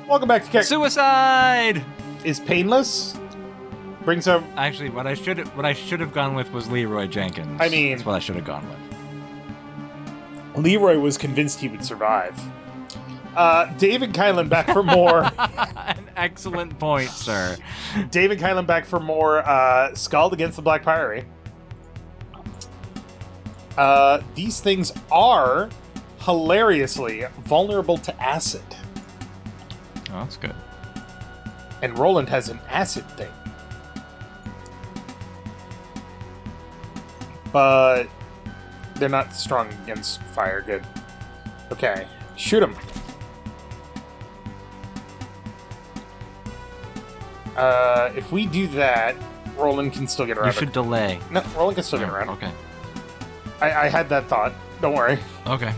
Welcome back to Suicide is painless. Brings up. Actually, what I should have gone with was Leroy Jenkins. I mean, that's what I should have gone with. Leroy was convinced he would survive. Dave and Kylen back for more. An excellent point, sir. Dave and Kylen back for more Skald against the Black Priory. These things are hilariously vulnerable to acid. Oh, that's good. And Roland has an acid thing. But they're not strong against fire. Good. Okay. Shoot him. If we do that, Roland can still get around. You should delay. No, Roland can still get around. Okay. I had that thought. Don't worry. Okay.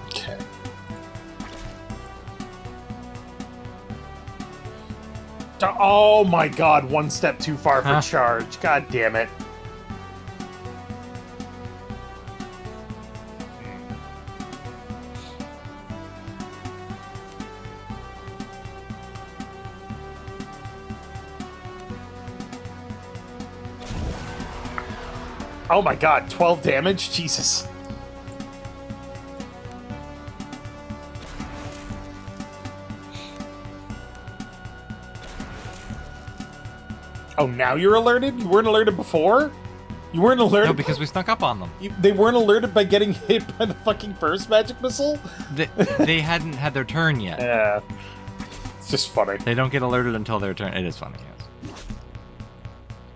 Okay. Oh my god, one step too far for charge. God damn it. Oh my god, 12 damage? Jesus. Oh, now you're alerted? You weren't alerted before? You weren't alerted? No, because we snuck up on them. They weren't alerted by getting hit by the fucking first magic missile? They hadn't had their turn yet. Yeah. It's just funny. They don't get alerted until their turn. It is funny,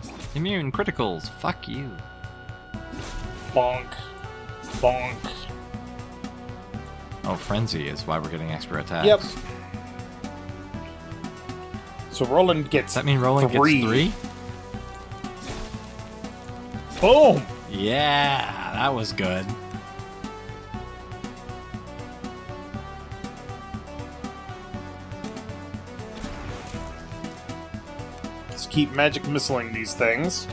yes. Immune criticals. Fuck you. Bonk. Bonk. Oh, Frenzy is why we're getting extra attacks. Yep. So Roland gets Does that mean Roland gets 3? Boom! Yeah, that was good. Let's keep magic missiling these things.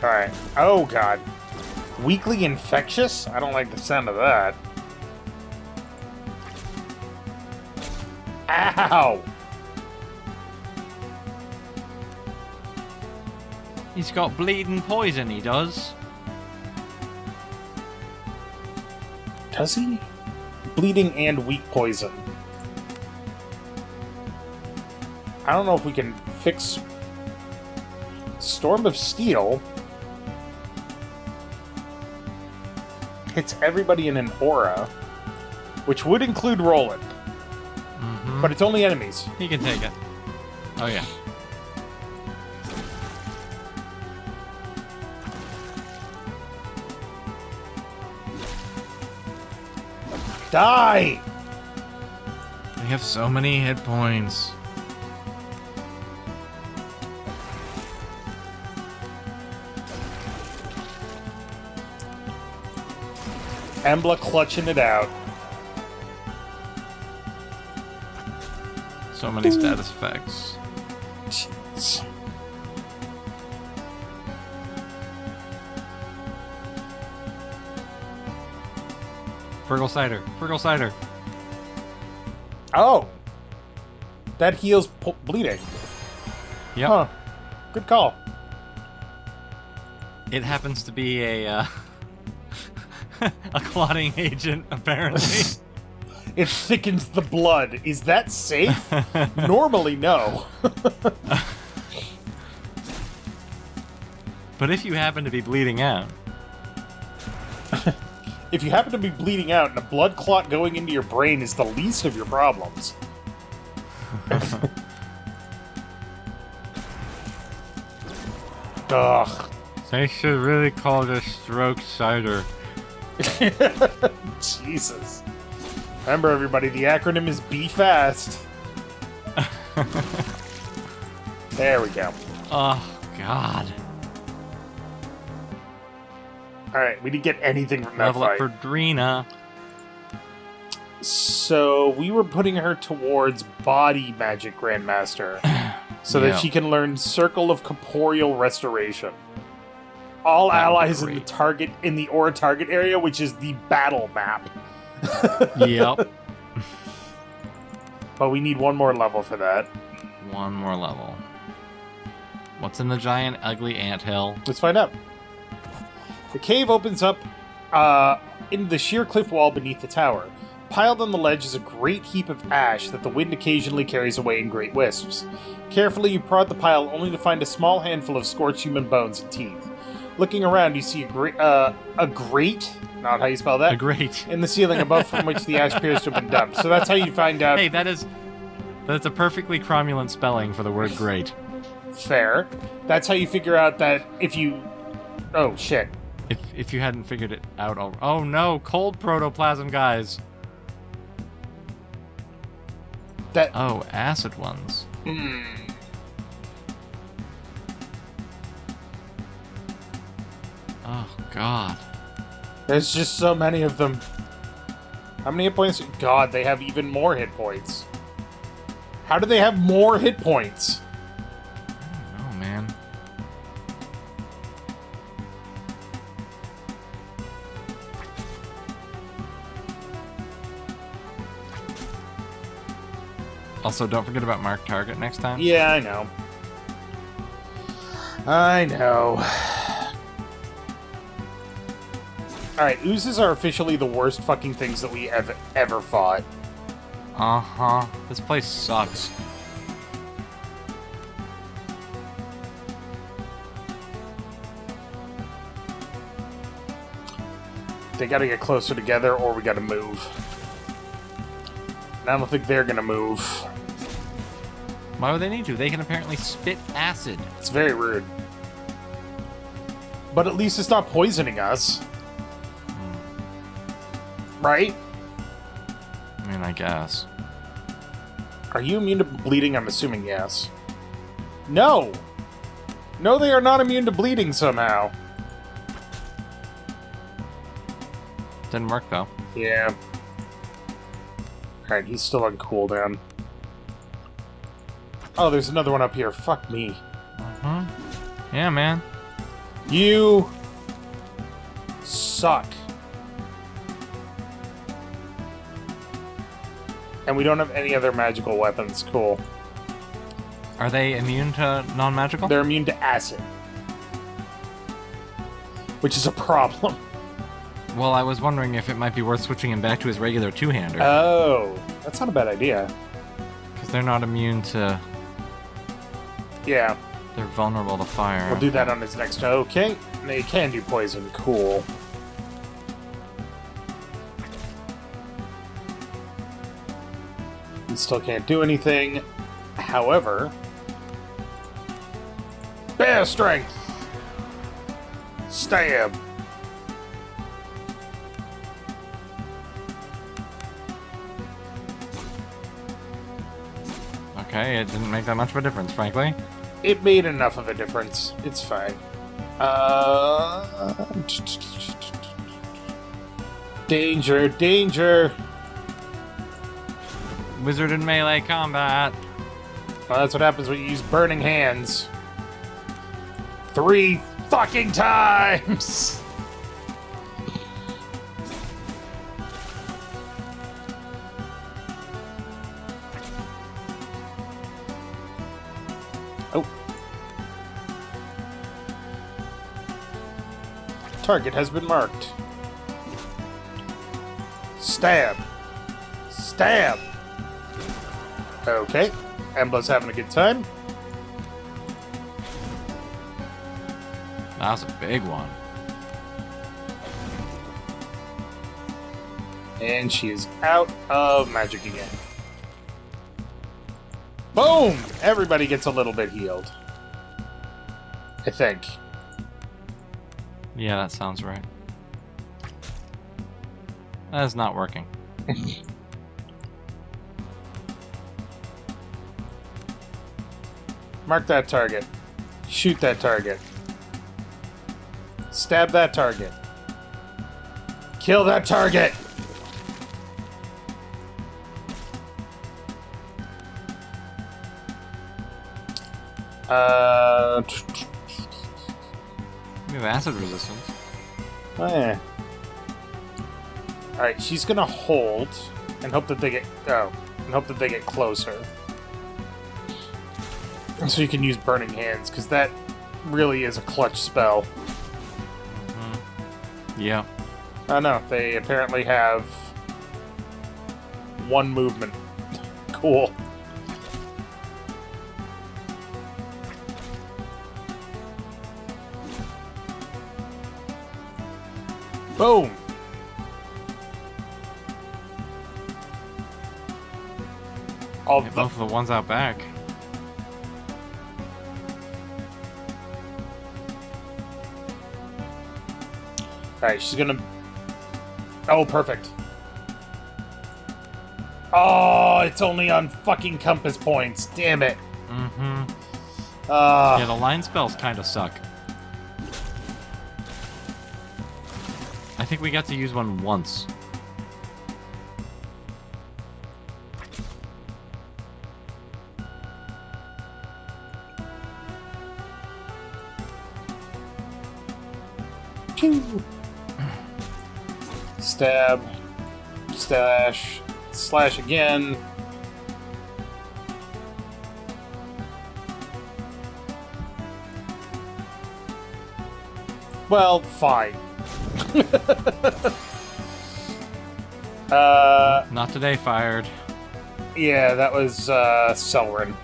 Alright. Oh, God. Weakly infectious? I don't like the sound of that. Ow! He's got bleeding poison, he does. Does he? Bleeding and weak poison. I don't know if we can fix Storm of Steel. Hits everybody in an aura, which would include Roland. Mm-hmm. But it's only enemies. He can take it. Oh, yeah. Die! They have so many hit points. Embla clutching it out. So many status effects. Jeez. Fergal Cider. Fergal Cider. Oh! That heals bleeding. Yep. Huh. Good call. It happens to be a a clotting agent, apparently. It thickens the blood. Is that safe? Normally, no. But if you happen to be bleeding out... If you happen to be bleeding out and a blood clot going into your brain is the least of your problems. Ugh. They should really call this stroke cider. Jesus. Remember, everybody, the acronym is Be Fast. There we go. Oh, God. Alright, we didn't get anything from that Level up fight. for Drina. So, we were putting her towards Body Magic Grandmaster. So that she can learn Circle of Corporeal Restoration. all That would be allies in the great. aura target area, which is the battle map. Yep. But we need one more level for that. One more level. What's in the giant, ugly anthill? Let's find out. The cave opens up into the sheer cliff wall beneath the tower. Piled on the ledge is a great heap of ash that the wind occasionally carries away in great wisps. Carefully, you prod the pile only to find a small handful of scorched human bones and teeth. Looking around, you see a grate, not how you spell that, A grate. in the ceiling above from which the ash appears to have been dumped. So that's how you find out. Hey, that's a perfectly cromulent spelling for the word great. Fair. That's how you figure out that if you... Oh, shit. If you hadn't figured it out already. Oh no, cold protoplasm, guys. That... Oh, acid ones. Oh, God. There's just so many of them. How many hit points? God, they have even more hit points. How do they have more hit points? I don't know, man. Also, don't forget about mark target next time. Yeah, I know. I know. Alright, oozes are officially the worst fucking things that we ever fought. Uh-huh. This place sucks. They gotta get closer together or we gotta move. And I don't think they're gonna move. Why would they need to? They can apparently spit acid. It's very rude. But at least it's not poisoning us. Right? I mean, I guess. Are you immune to bleeding? I'm assuming yes. No! No, they are not immune to bleeding somehow. Didn't work, though. Yeah. Alright, he's still on cooldown. Oh, there's another one up here. Fuck me. Uh-huh. Yeah, man. You... suck. And we don't have any other magical weapons. Cool. Are they immune to non-magical? They're immune to acid. Which is a problem. Well, I was wondering if it might be worth switching him back to his regular two-hander. Oh, that's not a bad idea. Because they're not immune to... Yeah, They're vulnerable to fire. we'll do that on his next... Okay, they can do poison. Cool. He still can't do anything. However... Bear strength! Stab! Okay, it didn't make that much of a difference, frankly. It made enough of a difference. It's fine. Danger, danger! Wizard in melee combat. Well, that's what happens when you use burning hands. 3 fucking times! Oh. Target has been marked. Stab. Stab! Okay. Embla's having a good time. That was a big one. And she is out of magic again. Boom! Everybody gets a little bit healed. I think. Yeah, that sounds right. That is not working. Mark that target. Shoot that target. Stab that target. Kill that target! Look at acid resistance. Oh, yeah. Alright, she's gonna hold and hope that they get closer. So you can use Burning Hands, because that really is a clutch spell. Mm-hmm. Yeah. Oh no, they apparently have one movement. Cool. Boom! All Yeah, both of the ones out back. Alright, she's gonna... Oh, perfect. Oh, it's only on fucking compass points. Damn it. Mm-hmm. Yeah, the line spells kind of suck. I think we got to use one once. Pew. Stab. Slash. Slash again. Well, fine. Not today, fired. Yeah, that was, Selwyn.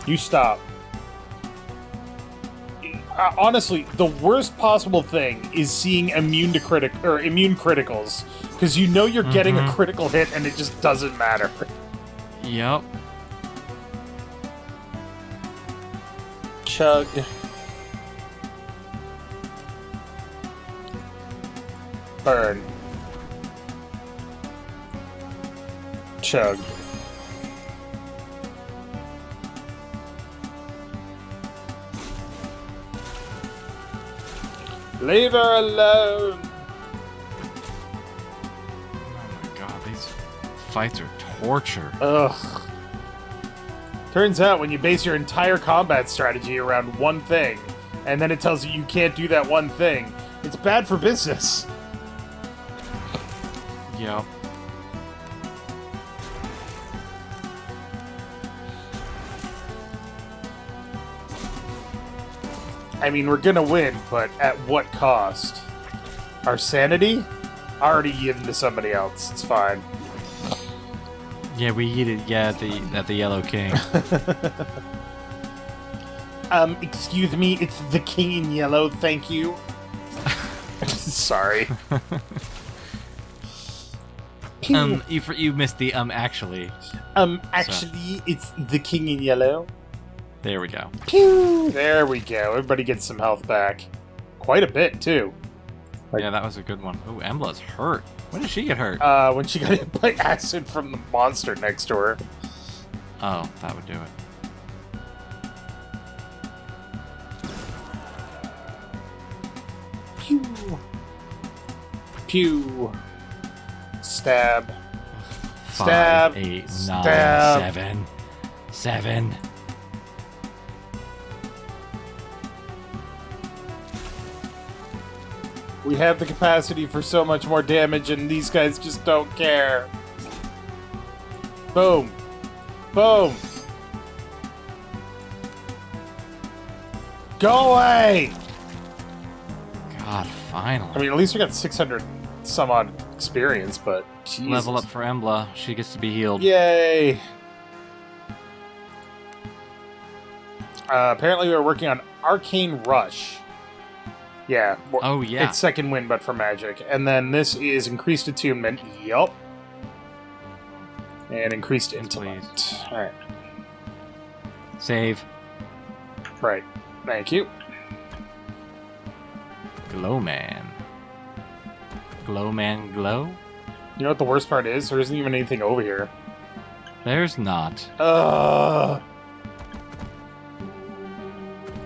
You stop. Honestly, the worst possible thing is seeing immune criticals, because you know you're getting a critical hit and it just doesn't matter. Yep. Chug. Burn. Chug. Leave her alone! Oh my god, these fights are torture. Ugh. Turns out when you base your entire combat strategy around one thing, and then it tells you you can't do that one thing, it's bad for business. Yep. I mean, we're gonna win, but at what cost? Our sanity? Already given to somebody else. It's fine. Yeah, we eat it. Yeah, at the Yellow King. Excuse me, it's the king in yellow, thank you. Sorry. You missed the actually. Actually, it's the king in yellow. There we go. Pew! There we go. Everybody gets some health back. Quite a bit, too. Yeah, that was a good one. Ooh, Embla's hurt. When did she get hurt? When she got hit by acid from the monster next to her. Oh, that would do it. Pew! Pew! Stab. Stab. 5, 8, 9, Stab. 7. 7. We have the capacity for so much more damage, and these guys just don't care. Boom. Boom. Go away! God, finally. I mean, at least we got 600 some odd experience, but Jesus. Level up for Embla. She gets to be healed. Yay! Apparently we're working on Arcane Rush. Yeah. Oh, yeah. It's second wind, but for magic. And then this is Increased Attunement. Yup. And Increased Intellect. Alright. Save. Right. Thank you. Glowman. Glowman glow? You know what the worst part is? There isn't even anything over here. There's not. Ugh.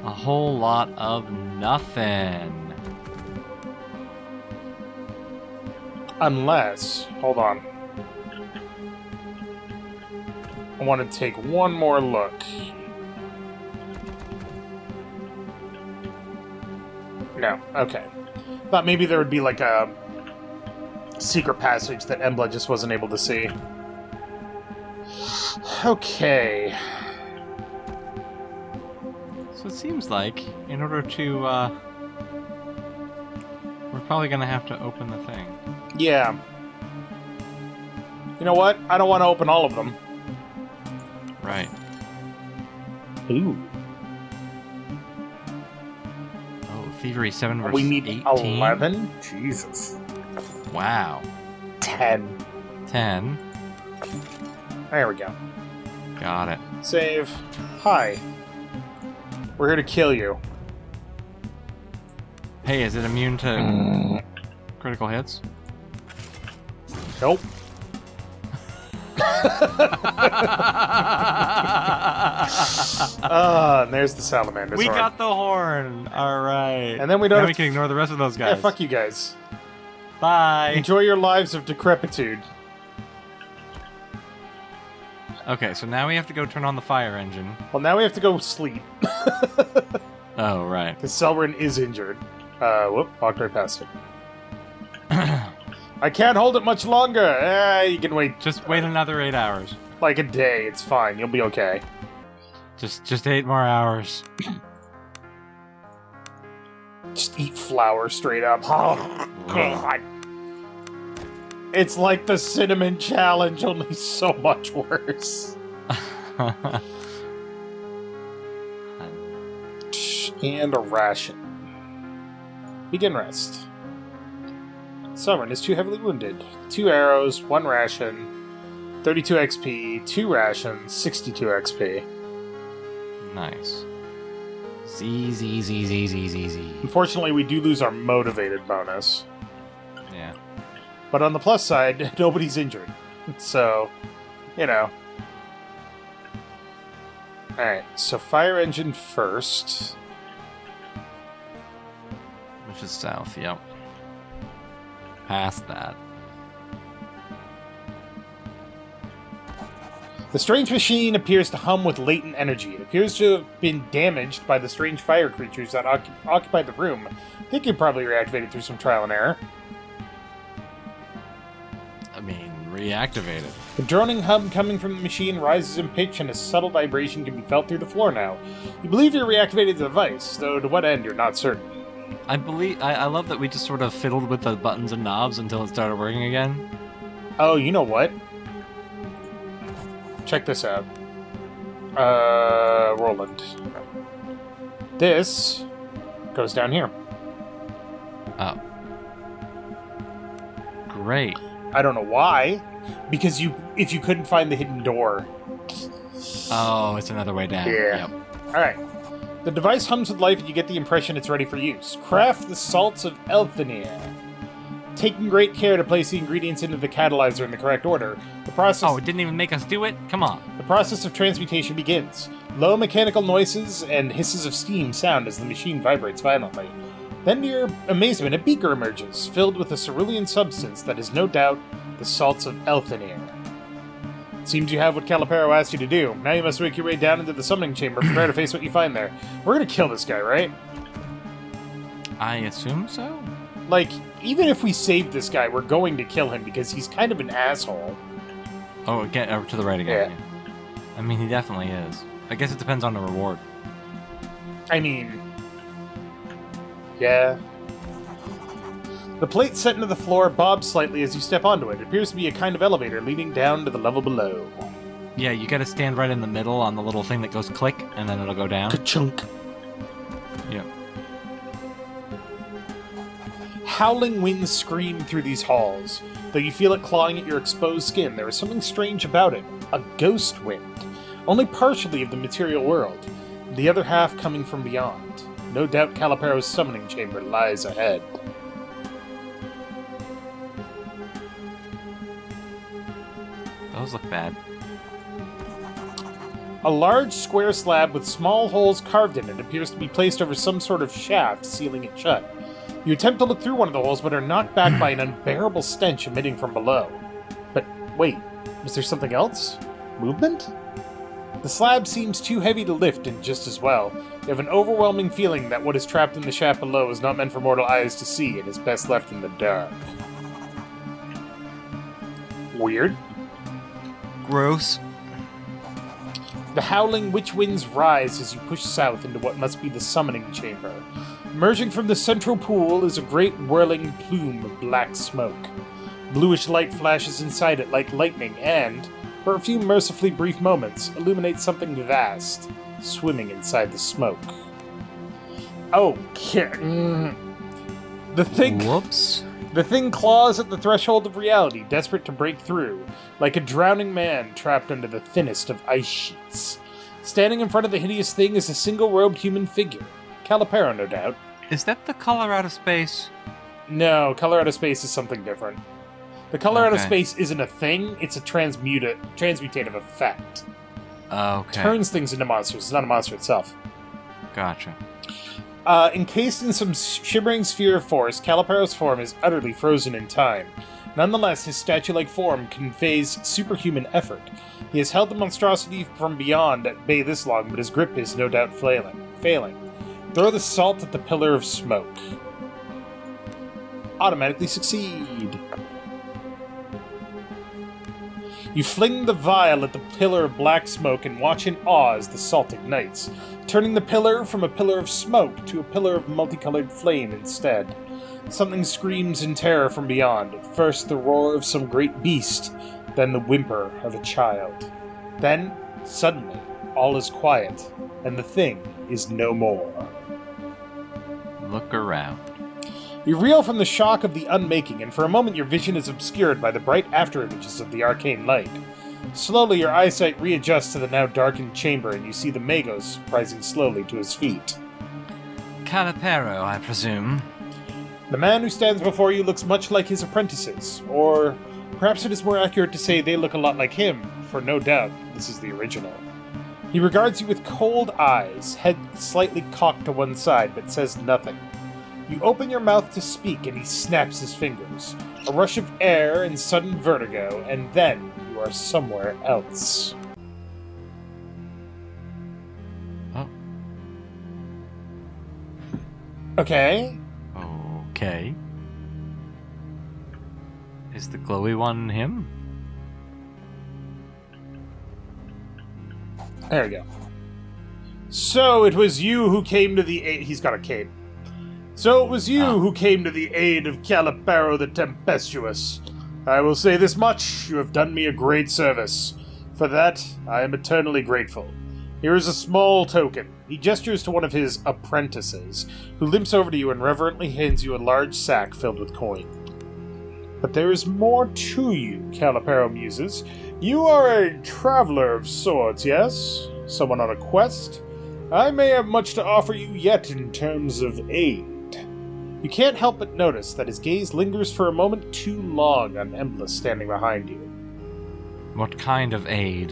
A whole lot of nothing. Unless... Hold on. I want to take one more look. No. Okay. Thought maybe there would be like a secret passage that Embla just wasn't able to see. Okay. So it seems like, in order to, we're probably gonna have to open the thing. Yeah. You know what? I don't want to open all of them. Right. Ooh. Oh, Thievery 7 versus We need 18? 11? Jesus. Wow. 10. 10. There we go. Got it. Save. Hi. We're here to kill you. Hey, is it immune to critical hits? Nope. And there's the salamander. We got the horn. All right. And then we don't Now have we can ignore the rest of those guys. Yeah, fuck you guys. Bye. Enjoy your lives of decrepitude. Okay, so now we have to go turn on the fire engine. Well, now we have to go sleep. Oh, right. Because Selwyn is injured. Whoop, walked right past it. I can't hold it much longer. You can wait. Just wait another 8 hours. Like a day. It's fine. You'll be okay. Just 8 more hours. Just eat flour straight up. Oh, God. It's like the cinnamon challenge, only so much worse. And a ration. Begin rest. Sovereign is too heavily wounded. 2 arrows, 1 ration, 32 XP, 2 rations, 62 XP. Nice. Z. Unfortunately, we do lose our motivated bonus. Yeah. But on the plus side, nobody's injured. So, you know. Alright, so fire engine first. Which is south, yep. Past that. The strange machine appears to hum with latent energy. It appears to have been damaged by the strange fire creatures that occupied the room. I think you probably reactivated through some trial and error. I mean, reactivated. The droning hum coming from the machine rises in pitch and a subtle vibration can be felt through the floor now. You believe you reactivated the device, though to what end you're not certain. I love that we just sort of fiddled with the buttons and knobs until it started working again. Oh, you know what? Check this out. Roland. This goes down here. Oh. Great. I don't know why. Because if you couldn't find the hidden door. Oh, it's another way down. Yeah. Yep. Alright. The device hums with life and you get the impression it's ready for use. Craft the salts of Elfenir. Taking great care to place the ingredients into the catalyzer in the correct order. The process... Oh, it didn't even make us do it? Come on. The process of transmutation begins. Low mechanical noises and hisses of steam sound as the machine vibrates violently. Then, to your amazement, a beaker emerges, filled with a cerulean substance that is no doubt the salts of Elfenir. It seems you have what Caliparo asked you to do. Now you must make your way down into the summoning chamber, prepare to face what you find there. We're gonna kill this guy, right? I assume so? Like, even if we save this guy, we're going to kill him because he's kind of an asshole. Oh, get over to the right again. Yeah. I mean, he definitely is. I guess it depends on the reward. I mean... yeah. The plate set into the floor bobs slightly as you step onto it. It appears to be a kind of elevator leading down to the level below. Yeah, you gotta stand right in the middle on the little thing that goes click, and then it'll go down. Ka-chunk. Yep. Howling winds scream through these halls. Though you feel it clawing at your exposed skin, there is something strange about it. A ghost wind. Only partially of the material world. The other half coming from beyond. No doubt Caliparo's summoning chamber lies ahead. Those look bad. A large square slab with small holes carved in it appears to be placed over some sort of shaft, sealing it shut. You attempt to look through one of the holes, but are knocked back by an unbearable stench emitting from below. But wait, was there something else? Movement? The slab seems too heavy to lift, and just as well. You have an overwhelming feeling that what is trapped in the shaft below is not meant for mortal eyes to see and is best left in the dark. Weird. Gross. The howling witch winds rise as you push south into what must be the summoning chamber. Emerging from the central pool is a great whirling plume of black smoke. Bluish light flashes inside it like lightning and, for a few mercifully brief moments, illuminates something vast, swimming inside the smoke. Okay. Whoops. The thing claws at the threshold of reality, desperate to break through, like a drowning man trapped under the thinnest of ice sheets. Standing in front of the hideous thing is a single-robed human figure. Caliparo, no doubt. Is that the color out of space? No, color out of space is something different. The color out of Okay. space isn't a thing, it's a transmutative effect. Okay. Turns things into monsters, it's not a monster itself. Gotcha. Encased in some shimmering sphere of force, Caliparo's form is utterly frozen in time. Nonetheless, his statue-like form conveys superhuman effort. He has held the monstrosity from beyond at bay this long, but his grip is no doubt failing. Throw the salt at the pillar of smoke. Automatically succeed. You fling the vial at the pillar of black smoke and watch in awe as the salt ignites, turning the pillar from a pillar of smoke to a pillar of multicolored flame instead. Something screams in terror from beyond, at first the roar of some great beast, then the whimper of a child. Then, suddenly, all is quiet, and the thing is no more. Look around. You reel from the shock of the unmaking, and for a moment your vision is obscured by the bright afterimages of the arcane light. Slowly your eyesight readjusts to the now darkened chamber, and you see the Magos rising slowly to his feet. Caliparo, I presume. The man who stands before you looks much like his apprentices, or perhaps it is more accurate to say they look a lot like him, for no doubt this is the original. He regards you with cold eyes, head slightly cocked to one side, but says nothing. You open your mouth to speak, and he snaps his fingers. A rush of air and sudden vertigo, and then you are somewhere else. Oh. Okay. Okay. Is the glowy one him? There we go. So it was you who came to the aid. He's got a cape. So it was you who came to the aid of Caliparo the Tempestuous. I will say this much, you have done me a great service. For that, I am eternally grateful. Here is a small token. He gestures to one of his apprentices, who limps over to you and reverently hands you a large sack filled with coin. But there is more to you, Caliparo muses. You are a traveler of sorts, yes? Someone on a quest? I may have much to offer you yet in terms of aid. You can't help but notice that his gaze lingers for a moment too long on Embla standing behind you. What kind of aid?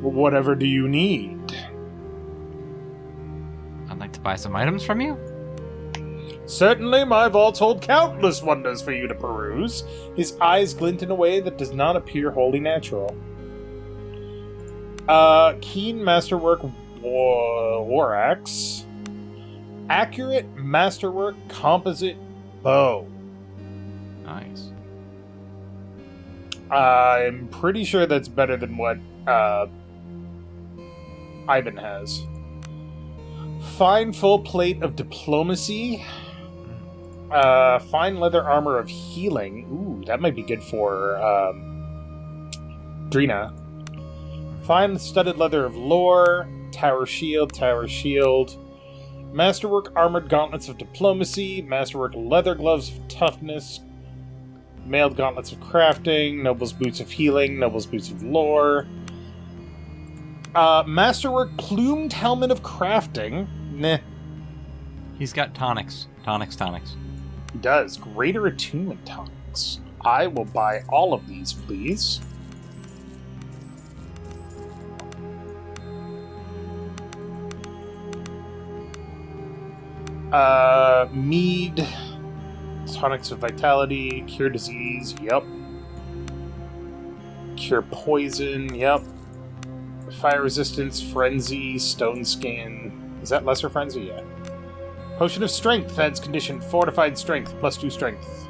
Whatever do you need? I'd like to buy some items from you. Certainly, my vaults hold countless wonders for you to peruse. His eyes glint in a way that does not appear wholly natural. Keen masterwork war axe. Accurate masterwork composite bow. Nice. I'm pretty sure that's better than what Ivan has. Fine full plate of diplomacy. Fine leather armor of healing. Ooh, that might be good for Drina. Fine studded leather of lore. Tower shield. Masterwork armored gauntlets of diplomacy. Masterwork leather gloves of toughness. Mailed gauntlets of crafting. Noble's boots of healing. Noble's boots of lore. Masterwork plumed helmet of crafting. Meh. He's got tonics. Tonics. He does. Greater attunement tonics. I will buy all of these, please. Mead. Tonics of vitality. Cure disease. Yep. Cure poison. Yep. Fire resistance, frenzy, stone skin. Is that lesser frenzy? Yeah. Potion of strength adds condition fortified strength, +2 strength.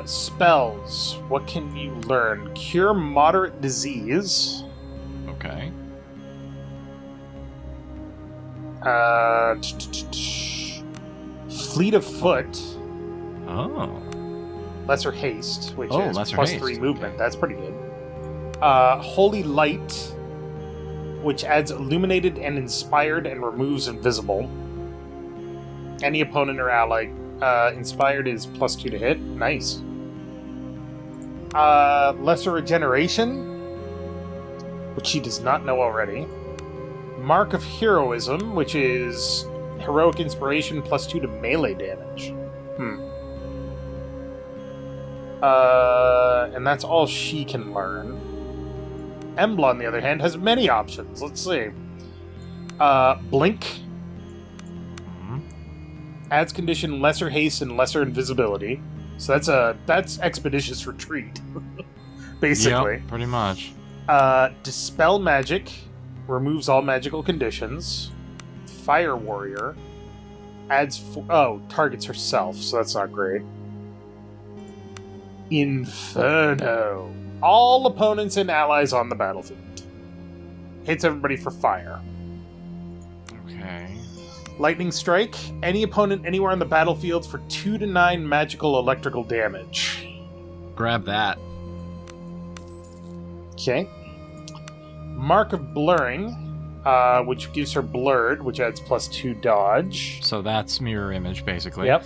Spells. What can you learn? Cure moderate disease. Okay. Fleet of foot. Oh. Lesser haste, which is lesser +3 haste. movement. Okay. That's pretty good. Holy light, which adds illuminated and inspired and removes invisible. Any opponent or ally. Inspired is +2 to hit. Nice. Lesser regeneration, which she does not know already. Mark of heroism, which is heroic inspiration +2 to melee damage. And that's all she can learn. Embla, on the other hand, has many options. Let's see. Blink. Adds condition lesser haste and lesser invisibility. So that's expeditious retreat. Basically. Yep, pretty much. Dispel magic. Removes all magical conditions. Fire warrior. Adds... targets herself, so that's not great. Inferno. All opponents and allies on the battlefield. Hits everybody for fire. Okay. Lightning strike. Any opponent anywhere on the battlefield for 2 to 9 magical electrical damage. Grab that. Okay. Mark of blurring, which gives her blurred, which adds +2 dodge. So that's mirror image, basically. Yep.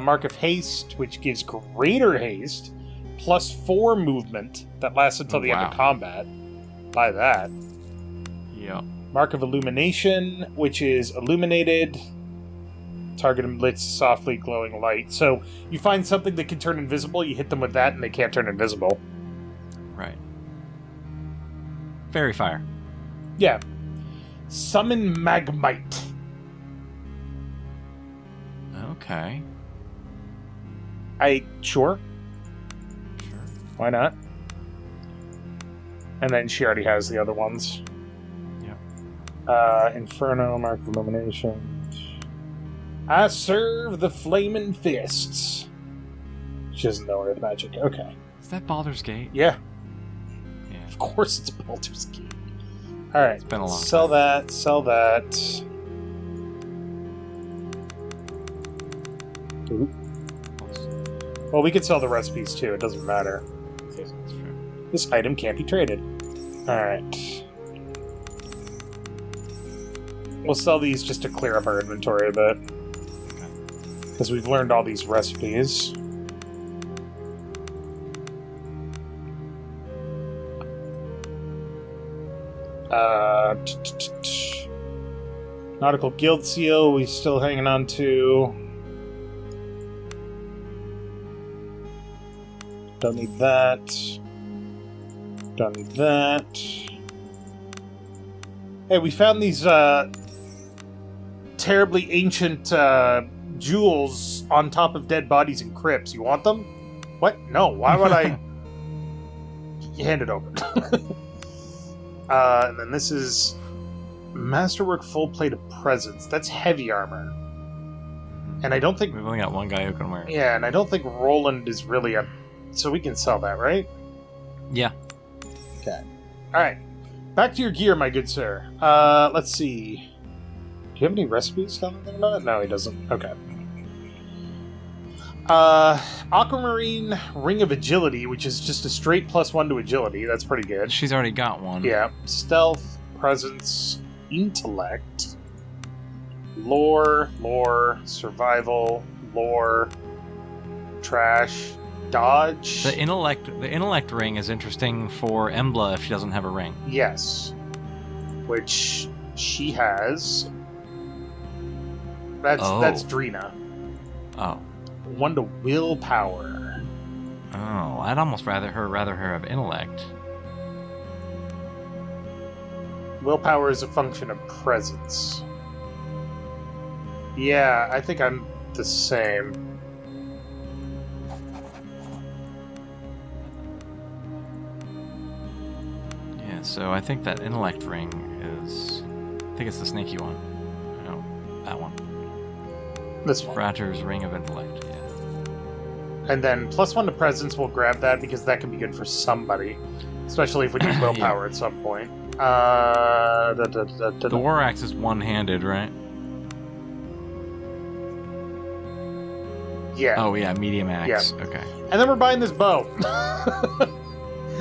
Mark of haste, which gives greater haste, +4 movement that lasts until the end of combat. Buy that. Yep. Mark of illumination, which is illuminated. Target emits softly glowing light. So you find something that can turn invisible, you hit them with that, and they can't turn invisible. Right. Fairy fire. Yeah. Summon Magmite. Okay. Sure. Sure. Why not? And then she already has the other ones. Yep. Inferno, Mark of Illumination. I serve the Flaming Fists. She doesn't know Earth Magic. Okay. Is that Baldur's Gate? Yeah. Yeah. Of course it's Baldur's Gate. Alright. It's been a long Sell time. Sell that. Ooh. Well, we could sell the recipes too. It doesn't matter. That's true. This item can't be traded. Alright. We'll sell these just to clear up our inventory a bit. Because we've learned all these recipes. Nautical Guild Seal, we still hanging on to. Don't need that. Don't need that. Hey, we found these terribly ancient jewels on top of dead bodies in crypts. You want them? What? No. Why would I? Hand it over. And then this is Masterwork Full Plate of Presence. That's heavy armor. And I don't think... We've only got one guy who can wear it. Yeah, and I don't think Roland is really a... So we can sell that, right? Yeah. Okay. Alright. Back to your gear, my good sir. Let's see. Do you have any recipes telling anything about it? No, he doesn't. Okay. Aquamarine Ring of Agility, which is just a straight +1 to agility. That's pretty good. She's already got one. Yeah. Stealth, Presence, Intellect, Lore, Survival, Lore, Trash, Dodge. The intellect ring is interesting for Embla if she doesn't have a ring. Yes. Which she has. That's Drina. Oh. 1 to willpower. Oh, I'd almost rather her have intellect. Willpower is a function of presence. Yeah, I think I'm the same. Yeah, Alright, so I think that intellect ring is... I think it's the snaky one. No, that one. This one. Frater's Ring of Intellect, yeah. And then +1 to presence, we'll grab that because that can be good for somebody. Especially if we need willpower at some point. The War Axe is one-handed, right? Yeah. Oh, yeah, medium axe. Yeah. Okay. And then we're buying this bow.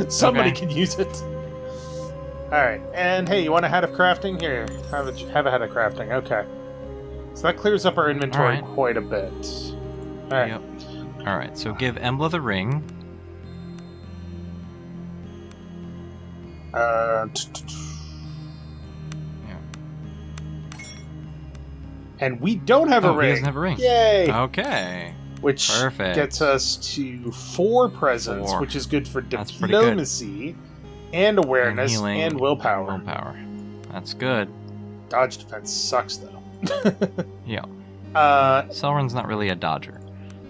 Somebody Okay. can use it. Alright, and hey, you want a hat of crafting? Here, have a hat of crafting. Okay. So that clears up our inventory Alright. quite a bit. Alright. Yep. Alright, so give Embla the ring. Yeah. And we don't have a He ring. doesn't have a ring. Yay! Okay. Which Perfect. gets us to 4 presence, 4. which is good for That's pretty good. diplomacy and awareness And healing and willpower. Willpower. That's good. Dodge defense sucks though. Yeah. Selrun's not really a dodger.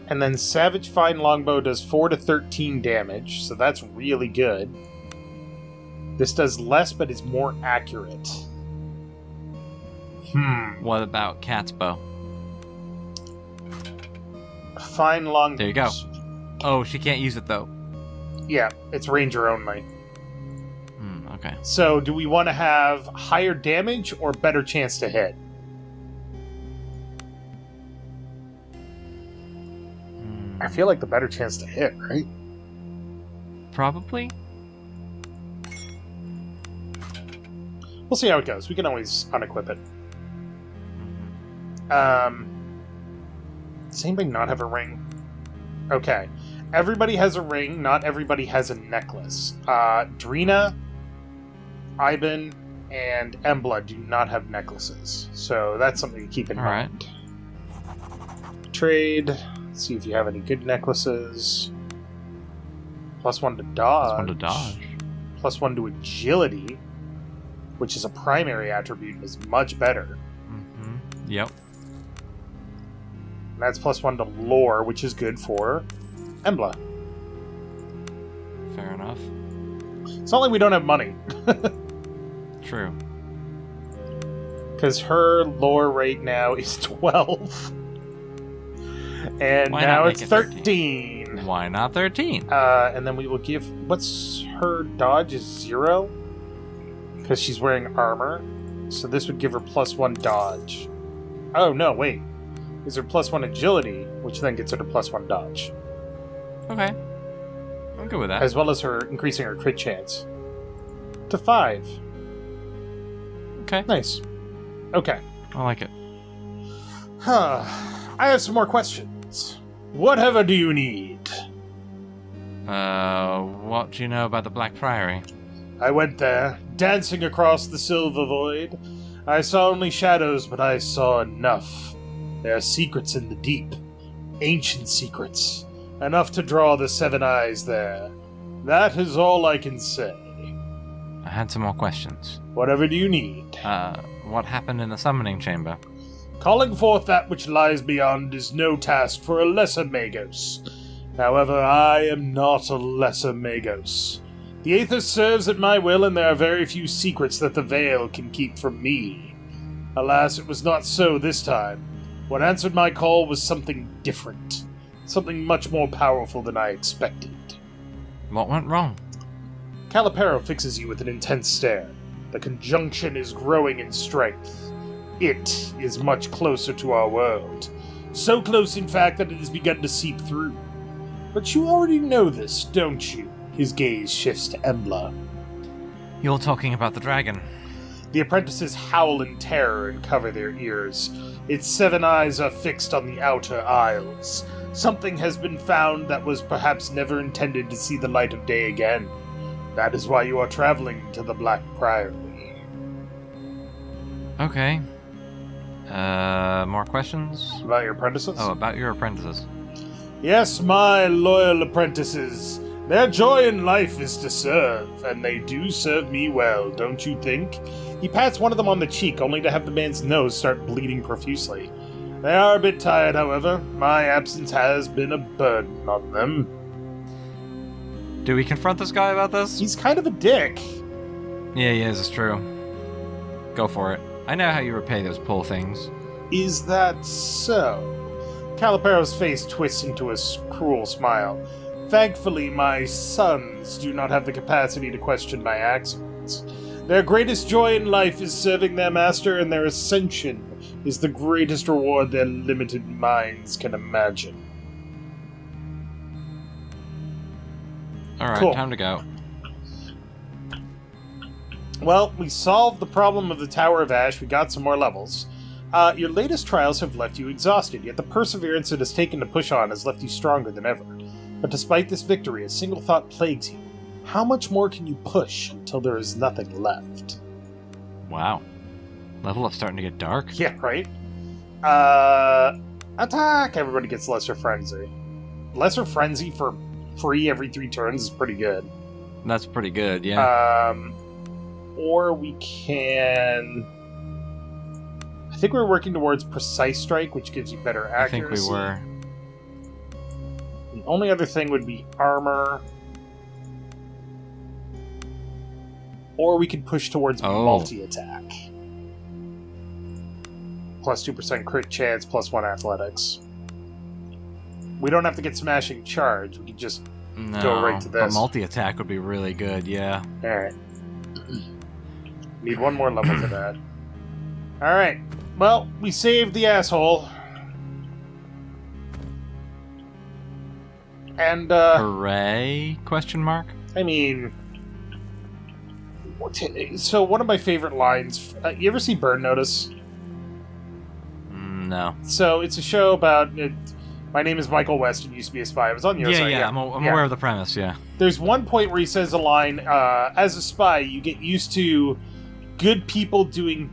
And then Savage Fine Longbow does 4 to 13 damage, so that's really good. This does less, but is more accurate. What about Cat's Bow? Fine Longbow. There you go. Oh, she can't use it though. Yeah, it's ranger only. Okay. So, do we want to have higher damage or better chance to hit? I feel like the better chance to hit, right? Probably. We'll see how it goes. We can always unequip it. Does anybody not have a ring? Okay. Everybody has a ring, not everybody has a necklace. Drina, Ivan, and Embla do not have necklaces. So that's something to keep in mind. Trade. Let's see if you have any good necklaces. +1 to dodge. +1 to dodge. +1 to agility, which is a primary attribute and is much better. Yep. And that's +1 to lore, which is good for Embla. Fair enough. It's not like we don't have money. True. Because her lore right now is 12. And Why now not it's make it 13. Why not 13? And then we will give... What's her dodge is 0? Because she's wearing armor. So this would give her +1 dodge. Oh, no, wait. Is her +1 agility, which then gets her to +1 dodge. Okay. I'm good with that. As well as her increasing her crit chance. To 5. Okay. Nice. Okay. I like it. I have some more questions. Whatever do you need? What do you know about the Black Priory? I went there, dancing across the silver void. I saw only shadows, but I saw enough. There are secrets in the deep. Ancient secrets. Enough to draw the 7 eyes there. That is all I can say. I had some more questions. Whatever do you need? What happened in the summoning chamber? Calling forth that which lies beyond is no task for a lesser Magos. However, I am not a lesser Magos. The Aether serves at my will, and there are very few secrets that the Veil can keep from me. Alas, it was not so this time. What answered my call was something different. Something much more powerful than I expected. What went wrong? Calipero fixes you with an intense stare. The conjunction is growing in strength. It is much closer to our world. So close, in fact, that it has begun to seep through. But you already know this, don't you? His gaze shifts to Embla. You're talking about the dragon. The apprentices howl in terror and cover their ears. Its 7 eyes are fixed on the outer aisles. Something has been found that was perhaps never intended to see the light of day again. That is why you are traveling to the Black Priory. Okay. More questions? About your apprentices? Oh, about your apprentices. Yes, my loyal apprentices. Their joy in life is to serve, and they do serve me well, don't you think? He pats one of them on the cheek, only to have the man's nose start bleeding profusely. They are a bit tired, however. My absence has been a burden on them. Do we confront this guy about this? He's kind of a dick. Yeah, this is true. Go for it. I know how you repay those pull things. Is that so? Calipero's face twists into a cruel smile. Thankfully, my sons do not have the capacity to question my actions. Their greatest joy in life is serving their master, and their ascension is the greatest reward their limited minds can imagine. Alright, Cool. Time to go. Well, we solved the problem of the Tower of Ash, we got some more levels. Your latest trials have left you exhausted, yet the perseverance it has taken to push on has left you stronger than ever. But despite this victory, a single thought plagues you. How much more can you push until there is nothing left? Wow. Level up's starting to get dark. Yeah, right? Attack! Everybody gets Lesser Frenzy. Lesser Frenzy for free every 3 turns is pretty good. That's pretty good, yeah. Or we can... I think we're working towards Precise Strike, which gives you better accuracy. I think we were. The only other thing would be Armor. Or we could push towards Multi-Attack. Plus 2% crit chance, plus 1 athletics. We don't have to get Smashing Charge. We can just go right to this. But multi-attack would be really good, yeah. Alright. Need one more level for that. Alright. Well, we saved the asshole. And, Hooray? Question mark? I mean... So, one of my favorite lines... you ever see Burn Notice? No. So, it's a show about... my name is Michael West and used to be a spy. I was on the other side. Yeah, I'm aware of the premise, yeah. There's one point where he says a line, as a spy, you get used to good people doing...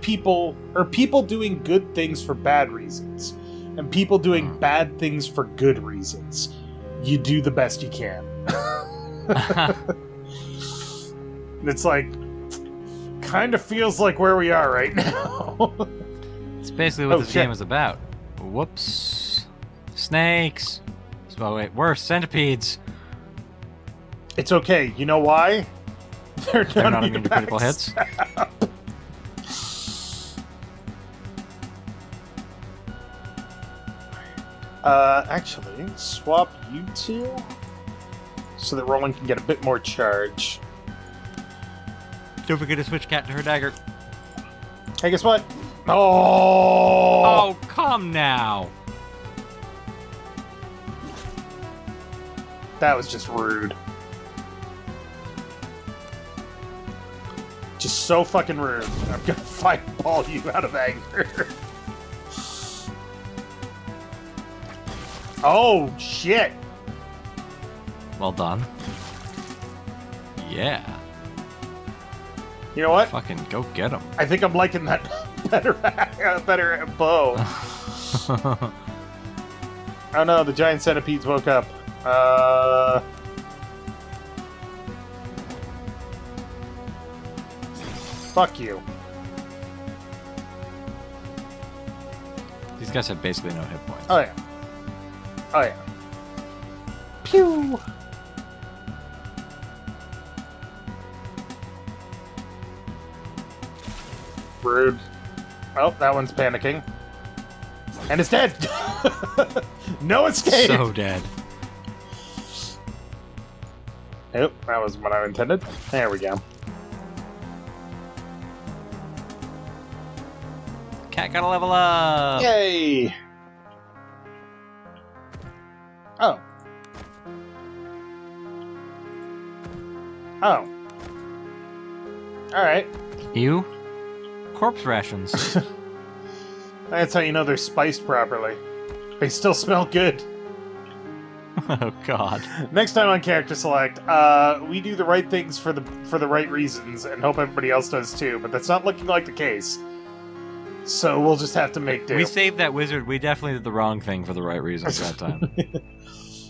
people doing good things for bad reasons. And people doing bad things for good reasons. You do the best you can. And it's like... kind of feels like where we are right now. It's basically what this game is about. Whoops. Snakes. Oh, wait. Worse, centipedes. It's okay. You know why? They're not immune to critical hits. Actually, swap you two so that Roland can get a bit more charge. Don't forget to switch Cat to her dagger. Hey, guess what? Oh, come now. That was just rude. Just so fucking rude. I'm gonna fireball you out of anger. Oh, shit. Well done. Yeah. You know what? Fucking go get him. I think I'm liking that better bow. Oh no, the giant centipedes woke up. Fuck you. These guys have basically no hit points. Oh yeah. Oh yeah. Pew! Rude. Oh, that one's panicking. And it's dead! No escape! So dead. Nope, that was what I intended. There we go. Cat gotta level up! Yay! Oh. Oh. Alright. You? Corpse rations. That's how you know they're spiced properly. They still smell good. Oh god. Next time on Character Select, we do the right things for the right reasons and hope everybody else does too, but that's not looking like the case. So we'll just have to make do. We saved that wizard. We definitely did the wrong thing for the right reasons that time.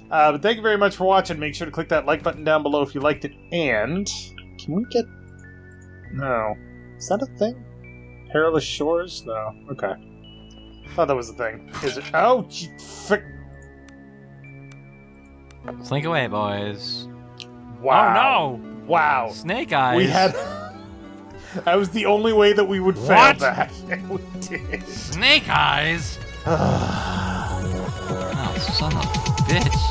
But thank you very much for watching. Make sure to click that like button down below if you liked it. And can we get... No. Is that a thing? Perilous Shores? No. Okay. Thought that was a thing. Is it? Oh, frick. Slink away, boys. Wow. Oh, no! Wow. Snake eyes. We had... That was the only way that we would fail What? that. And we did. Snake eyes? Oh, son of a bitch.